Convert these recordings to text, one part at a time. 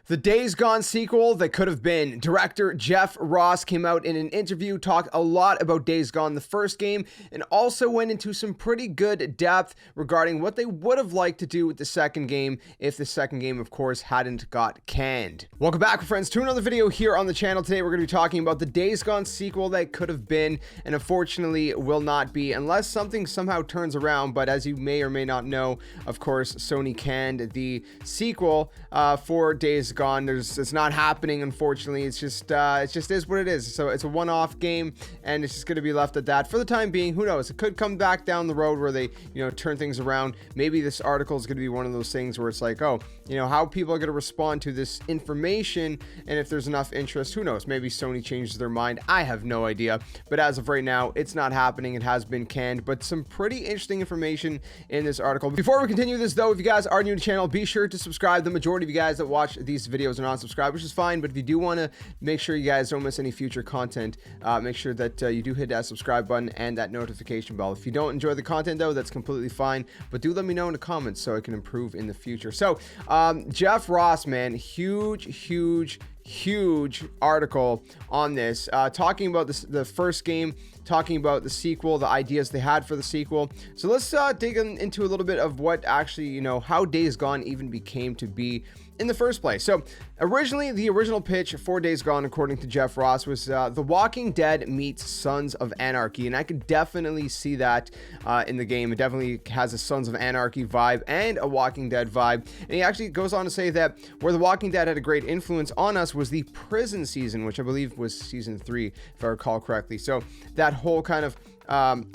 The Days Gone sequel that could have been. Director Jeff Ross came out in an interview, talked a lot about Days Gone, the first game, and also went into some pretty good depth regarding what they would have liked to do with the second game if the second game, of course, hadn't got canned. Welcome back, friends, to another video here on the channel. Today, we're going to be talking about the Days Gone sequel that could have been, and unfortunately will not be, unless something somehow turns around. But as you may or may not know, of course, Sony canned the sequel for Days Gone. It's not happening, unfortunately. It just is what it is. So it's a one-off game, and it's just going to be left at that for the time being. Who knows? It could come back down the road where they, turn things around. Maybe this article is going to be one of those things where it's like, oh, how people are going to respond to this information, and if there's enough interest, who knows? Maybe Sony changes their mind. I have no idea. But as of right now, it's not happening. It has been canned, but some pretty interesting information in this article. Before we continue this, though, if you guys are new to the channel, be sure to subscribe. The majority of you guys that watch these videos are non-subscribed, which is fine, but if you do want to make sure you guys don't miss any future content, make sure that you do hit that subscribe button and that notification bell. If you don't enjoy the content, though, that's completely fine, but do let me know in the comments so I can improve in the future. So Jeff Ross, man, huge article on this, talking about the first game, talking about the sequel, the ideas they had for the sequel. So let's dig into a little bit of what actually, how Days Gone even became to be in the first place. So originally, the original pitch for Days Gone, according to Jeff Ross, was The Walking Dead meets Sons of Anarchy, and I could definitely see that in the game. It definitely has a Sons of Anarchy vibe and a Walking Dead vibe. And he actually goes on to say that where The Walking Dead had a great influence on us was the prison season, which I believe was season 3, if I recall correctly. So that whole kind of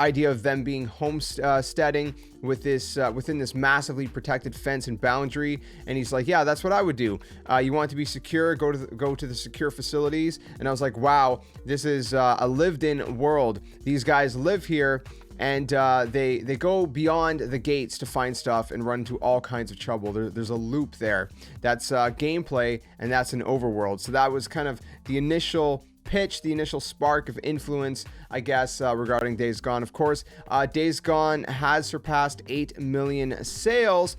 idea of them being homesteading with this within this massively protected fence and boundary, and he's like, yeah, that's what I would do. You want to be secure, go to the secure facilities. And I was like, wow, this is a lived-in world. These guys live here, and they go beyond the gates to find stuff and run into all kinds of trouble. There's a loop there. That's gameplay, and that's an overworld. So that was kind of the initial pitch, the initial spark of influence, I guess, regarding Days Gone. Of course, Days Gone has surpassed 8 million sales.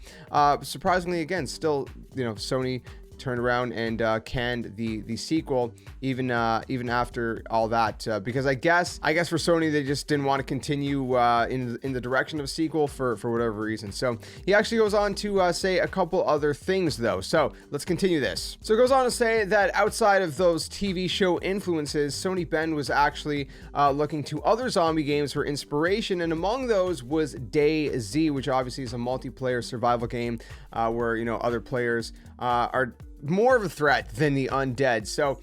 Surprisingly, again, still, Sony turned around and canned the sequel even after all that, because I guess for Sony, they just didn't want to continue in the direction of a sequel for whatever reason. So he actually goes on to say a couple other things, though. So let's continue this. So it goes on to say that outside of those TV show influences, Sony Ben was actually looking to other zombie games for inspiration, and among those was DayZ, which obviously is a multiplayer survival game where other players are more of a threat than the undead. So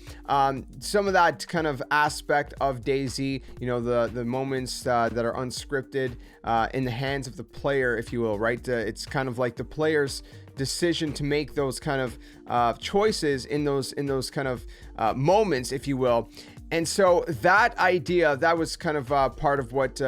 some of that kind of aspect of DayZ, the moments that are unscripted in the hands of the player, if you will, right? It's kind of like the player's decision to make those kind of choices in those kind of moments, if you will. And so that idea, that was kind of part of what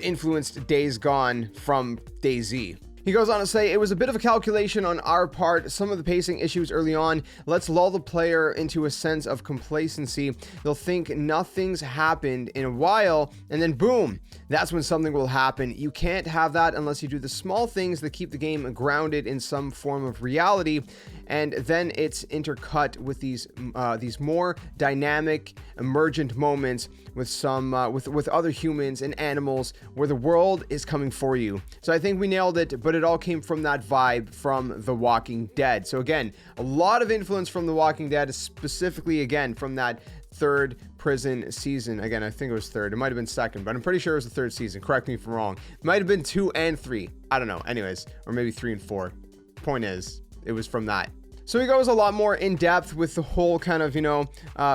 influenced Days Gone from DayZ. He goes on to say, it was a bit of a calculation on our part, some of the pacing issues early on. Let's lull the player into a sense of complacency. They'll think nothing's happened in a while, and then boom, that's when something will happen. You can't have that unless you do the small things that keep the game grounded in some form of reality, and then it's intercut with these more dynamic, emergent moments with some with other humans and animals where the world is coming for you. So I think we nailed it, but it all came from that vibe from The Walking Dead. So again, a lot of influence from The Walking Dead, specifically again from that third prison season. Again, I think it was third. It might have been second, but I'm pretty sure it was the third season. Correct me if I'm wrong. It might have been 2 and 3. I don't know. Anyways, or maybe 3 and 4. Point is, it was from that. So he goes a lot more in depth with the whole kind of,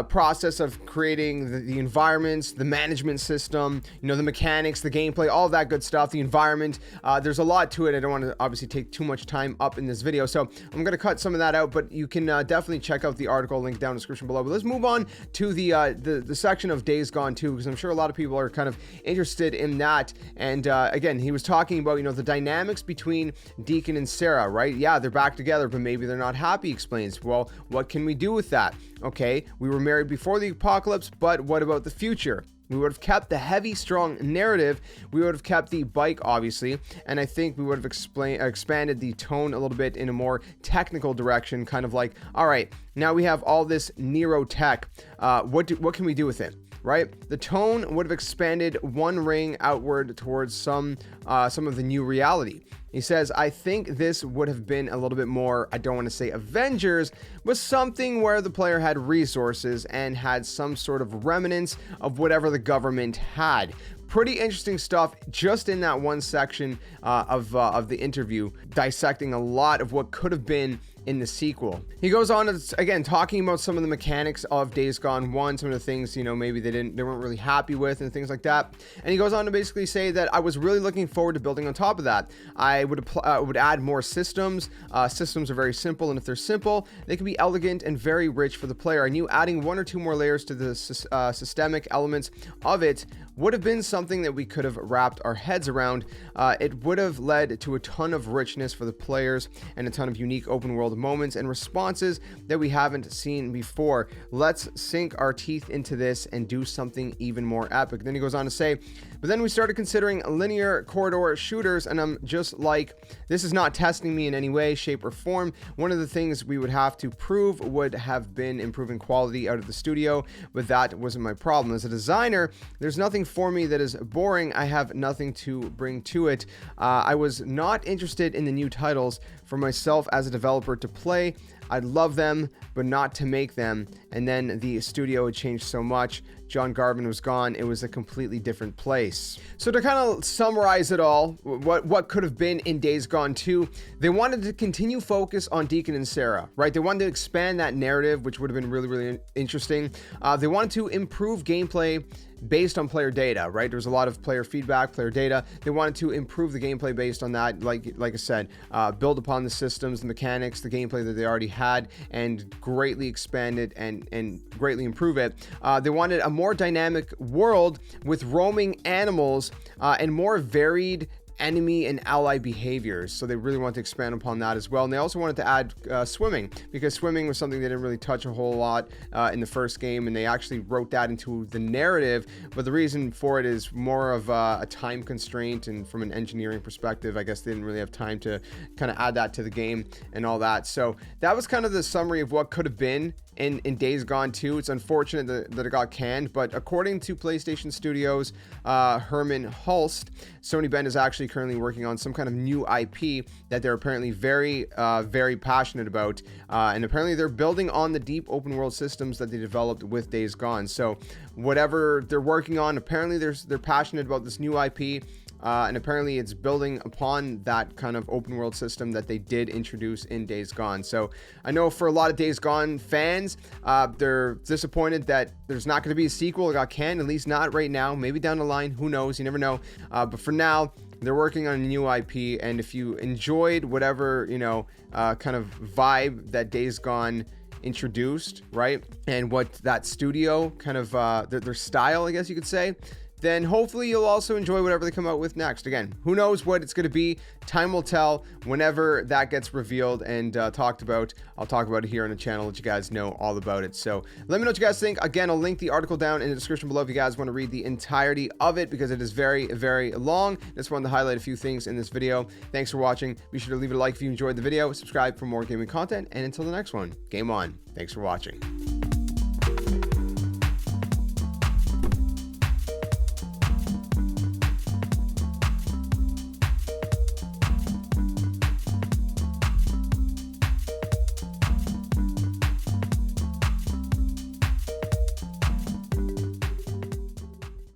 process of creating the environments, the management system, the mechanics, the gameplay, all of that good stuff, the environment. There's a lot to it. I don't want to obviously take too much time up in this video, so I'm going to cut some of that out, but you can definitely check out the article, link down in the description below. But let's move on to the section of Days Gone 2, because I'm sure a lot of people are kind of interested in that. And again, he was talking about, the dynamics between Deacon and Sarah, right? Yeah, they're back together, but maybe they're not happy. Explains, well, what can we do with that? Okay, we were married before the apocalypse, but what about the future? We would have kept the heavy, strong narrative. We would have kept the bike, obviously, and I think we would have expanded the tone a little bit in a more technical direction, kind of like, all right, now we have all this Nero tech. What can we do with it? Right? The tone would have expanded one ring outward towards some of the new reality. He says, I think this would have been a little bit more, I don't want to say Avengers, but something where the player had resources and had some sort of remnants of whatever the government had. Pretty interesting stuff just in that one section of the interview, dissecting a lot of what could have been in the sequel. He goes on to, again, talking about some of the mechanics of Days Gone 1, some of the things, maybe they weren't really happy with and things like that. And he goes on to basically say that I was really looking forward to building on top of that. I would add more systems. Systems are very simple, and if they're simple, they can be elegant and very rich for the player. I knew adding one or two more layers to the systemic elements of it would have been something that we could have wrapped our heads around. It would have led to a ton of richness for the players and a ton of unique open world moments and responses that we haven't seen before. Let's sink our teeth into this and do something even more epic. Then he goes on to say, but then we started considering linear corridor shooters, and I'm just like, this is not testing me in any way, shape, or form. One of the things we would have to prove would have been improving quality out of the studio, but that wasn't my problem. As a designer, there's nothing for me that is boring. I have nothing to bring to it. I was not interested in the new titles for myself as a developer to play. I'd love them, but not to make them. And then the studio had changed so much. John Garvin was gone. It was a completely different place. So to kind of summarize it all, what could have been in Days Gone 2, they wanted to continue focus on Deacon and Sarah, right? They wanted to expand that narrative, which would have been really, really interesting. They wanted to improve gameplay based on player data, right? There's a lot of player feedback, player data. They wanted to improve the gameplay based on that, like I said, build upon the systems, the mechanics, the gameplay that they already had, and greatly expand it and greatly improve it. They wanted a more dynamic world with roaming animals and more varied enemy and ally behaviors, so they really want to expand upon that as well. And they also wanted to add swimming, because swimming was something they didn't really touch a whole lot in the first game, and they actually wrote that into the narrative. But the reason for it is more of a time constraint, and from an engineering perspective, I guess they didn't really have time to kind of add that to the game and all that. So that was kind of the summary of what could have been in Days Gone 2. It's unfortunate that it got canned, but according to PlayStation Studios, Herman Hulst, Sony Bend is actually currently working on some kind of new IP that they're apparently very passionate about, and apparently they're building on the deep open world systems that they developed with Days Gone. So whatever they're working on, apparently they're passionate about this new IP. And apparently it's building upon that kind of open world system that they did introduce in Days Gone. So I know for a lot of Days Gone fans, they're disappointed that there's not going to be a sequel. It got canned, at least not right now. Maybe down the line, who knows? You never know. But for now, they're working on a new IP. And if you enjoyed whatever, kind of vibe that Days Gone introduced, right? And what that studio kind of, their style, I guess you could say, then hopefully you'll also enjoy whatever they come out with next. Again, who knows what it's going to be? Time will tell whenever that gets revealed and talked about. I'll talk about it here on the channel, let you guys know all about it. So let me know what you guys think. Again, I'll link the article down in the description below if you guys want to read the entirety of it, because it is very, very long. Just wanted to highlight a few things in this video. Thanks for watching. Be sure to leave it a like if you enjoyed the video. Subscribe for more gaming content. And until the next one, game on. Thanks for watching.